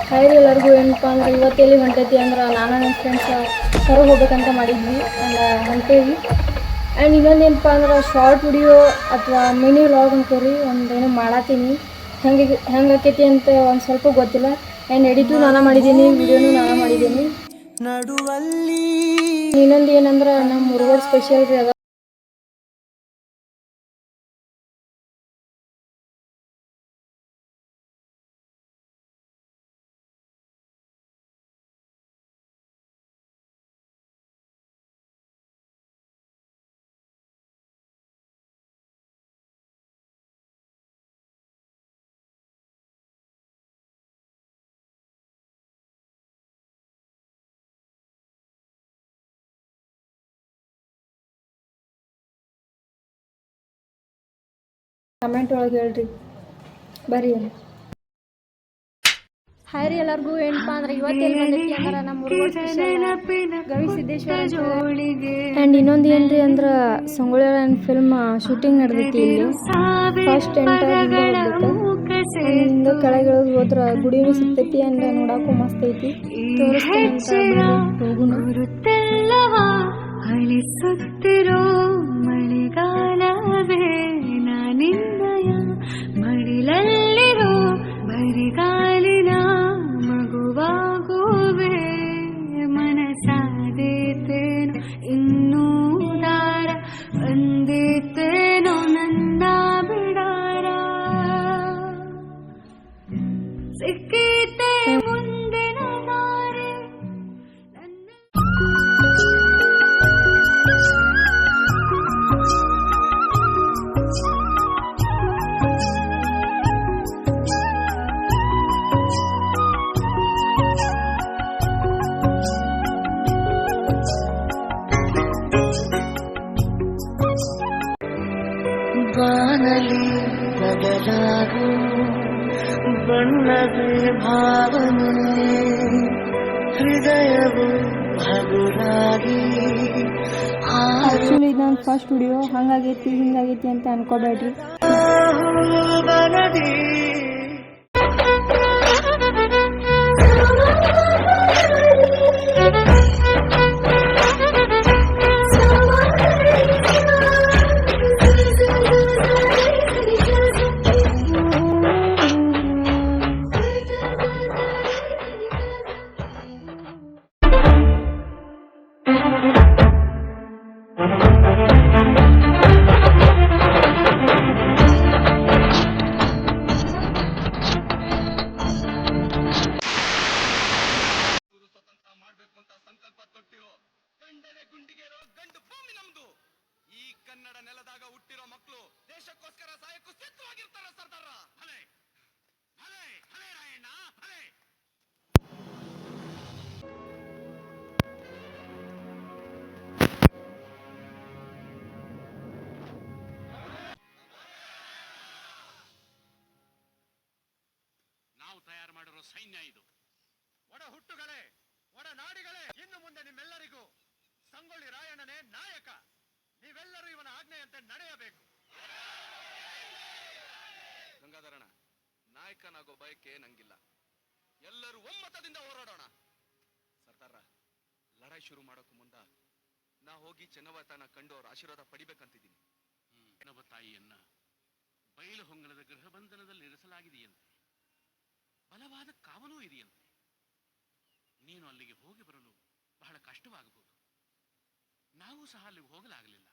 Hi ಎಲ್ಲರಿಗೂ. ಏನಪ್ಪ ಅಂದ್ರೆ ಇವತ್ತೆಲ್ಲಿ ಹೊಂಟೈತಿ ಅಂದ್ರೆ ನಾನು ನನ್ನ ಫ್ರೆಂಡ್ಸ್ ಹೊರಗೆ ಹೋಗ್ಬೇಕಂತ ಮಾಡಿದ್ವಿ ಆ್ಯಂಡ್ ಹೊಂಟೇವಿ. ಆ್ಯಂಡ್ ಇನ್ನೊಂದೇನಪ್ಪ ಅಂದ್ರೆ ಶಾರ್ಟ್ ವಿಡಿಯೋ ಅಥವಾ ಮಿನಿ ವ್ಲಾಗ್ ಅಂತೀರಿ ಒಂದೇನೋ ಮಾಡತ್ತೀನಿ. ಹೆಂಗೆ ಆಕೈತಿ ಅಂತ ಒಂದು ಸ್ವಲ್ಪ ಗೊತ್ತಿಲ್ಲ. ಆ್ಯಂಡ್ ಎಡಿಟು ನಾನು ಮಾಡಿದ್ದೀನಿ, ವಿಡಿಯೋನು ನಾನು ಮಾಡಿದ್ದೀನಿ. ಇನ್ನೊಂದು ಏನಂದ್ರೆ ನಮ್ಮ ಮುರುಗೋಡು ಸ್ಪೆಷಲ್ ರೀ ಅದ. ಕಮೆಂಟ್ ಒಳಗೆ ಹೇಳ್ರಿ ಬರ್ರಿ. ಹಾಯ್ ರೀ ಎಲ್ಲರಿಗೂ. ಏನಪ್ಪ ಅಂದ್ರೆ ಇವತ್ತೆಲ್ಲಿ ಬಂದೈತಿ ಅಂದ್ರೆ ನಮ್ಮ ಮುರುಗೋಡು ಸ್ಪೆಷಲ್ ಗವಿಸಿದ್ದೇಶ್ವರ ಆ್ಯಂಡ್ ಇನ್ನೊಂದು ಏನ್ರಿ ಅಂದ್ರೆ ಸಂಗೊಳ್ಳಿ ರಾಯಣ್ಣ ಫಿಲ್ಮ್ ಶೂಟಿಂಗ್ ನಡೆದೈತಿ ಇಲ್ಲಿ. ಫಸ್ಟ್ ಎಂಟರ್ ಹಿಂಗೆ ಹೋಗ್ಬೇಕು, ಹಿಂಗೆ ಕೆಳಗೆ ಹೋದ್ರೆ ಗುಡಿನೂ ಸಿಗ್ತೈತಿ. ಆ್ಯಂಡ್ ನೋಡಕ್ಕೂ ಮಸ್ತ್ ಐತಿ. ತೋರಿಸ್ತೀನಿ ಮಳೆಗಾಲವೇ ನಾನಿನ್ನಯ ಮಡಿಲಲ್ಲಿರೋ ಬರಿಗಾಲಿನ ಮಗುವಾಗುವೆ ಮನಸಾದೇತೇನೋ ಇನ್ನೂ ದಾರ ಬಂದಿತ್ತೇನೋ ನನ್ನ ಬಿಡಾರ ಸಿಕ್ಕಿತೆ ಮುಂದಿನ ದಾರಿ ಬಾನಲಿ ಬದಲಾಗು ಬಣ್ಣವೇ ಭಾವನೆ ಹೃದಯವು ಹಗುರಾಗಿ. ಆ್ಯಕ್ಚುಲಿ ಇದು ನನ್ನ ಫಸ್ಟ್ ವಿಡಿಯೋ. ಹಂಗಾಗೈತಿ ಹಿಂಗಾಗೈತಿ ಅಂತ ಅನ್ಕೋಬೇಡ್ರಿ. ಈ ಕನ್ನಡ ನೆಲದಾಗ ಹುಟ್ಟಿರೋ ಮಕ್ಕಳು ದೇಶಕ್ಕೋಸ್ಕರ ಸಾಯಕ್ಕೂ ಸಿದ್ಧವಾಗಿರ್ತಾರ ಸರ್ದಾರ. ಭಲೆ ಭಲೆ ಭಲೆ ರಾಯಣ್ಣ ಭಲೆ. ನಾವು ತಯಾರು ಮಾಡಿರೋ ಸೈನ್ಯ ಇದು. ಒಡ ಹುಟ್ಟುಗಳೇ, ಒಡ ನಾಡಿಗಳೇ, ಇನ್ನು ಮುಂದೆ ನಿಮ್ಮೆಲ್ಲರಿಗೂ ಸಂಗೊಳ್ಳಿ ರಾಯಣ್ಣನೇ ನಾಯಕ. ನೀವೆಲ್ಲರೂ ಇವನ ಆಜ್ಞೆಯಂತೆ ನಡೆಯಬೇಕು. ಗಂಗಾಧರಣ, ನಾಯಕನಾಗೋ ಬಯಕೆ ನಂಗಿಲ್ಲ. ಎಲ್ಲರೂ ಒಮ್ಮತದಿಂದ ಹೋರಾಡೋಣ. ಸರ್ದಾರ, ಲಡಾಯಿ ಶುರು ಮಾಡೋಕು ಮುಂದ ನಾ ಹೋಗಿ ಚೆನ್ನವತನ ಕಂಡು ಅವ್ರ ಆಶೀರ್ವಾದ ಪಡಿಬೇಕಂತಿದ್ದೀನಿ. ಚೆನ್ನವ ತಾಯಿಯನ್ನ ಬಯಲು ಹೊಂಗಣದ ಗೃಹ ಬಂಧನದಲ್ಲಿ ಇರಿಸಲಾಗಿದೆಯಂತೆ. ಬಲವಾದ ಕಾವಲೂ ಇದೆಯಂತೆ. ನೀನು ಅಲ್ಲಿಗೆ ಹೋಗಿ ಬರಲು ಬಹಳ ಕಷ್ಟವಾಗಬಹುದು. ನಾವು ಸಹ ಅಲ್ಲಿಗೆ ಹೋಗಲಾಗಲಿಲ್ಲ.